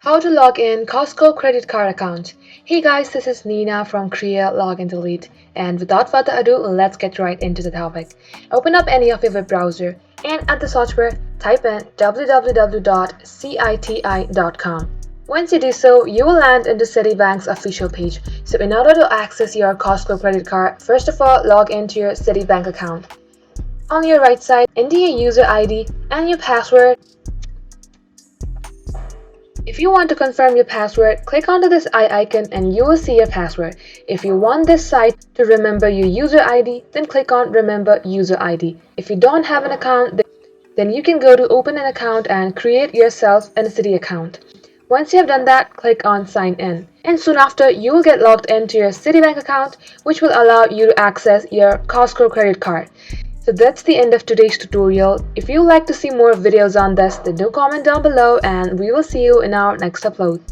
How to log in Costco Credit Card account. Hey guys, this is Nina from Create, Log and Delete. And without further ado, let's get right into the topic. Open up any of your web browser and at the search bar, type in www.citi.com. Once you do so, you will land into Citibank's official page. So in order to access your Costco credit card, first of all, log into your Citibank account. On your right side, enter your user ID and your password. If you want to confirm your password, click onto this eye icon and you will see your password. If you want this site to remember your user ID, then click on Remember User ID. If you don't have an account, then you can go to Open an account and create yourself a Citi account. Once you have done that, click on Sign In. And soon after, you will get logged into your Citibank account, which will allow you to access your Costco credit card. So that's the end of today's tutorial. If you'd like to see more videos on this, then do comment down below and we will see you in our next upload.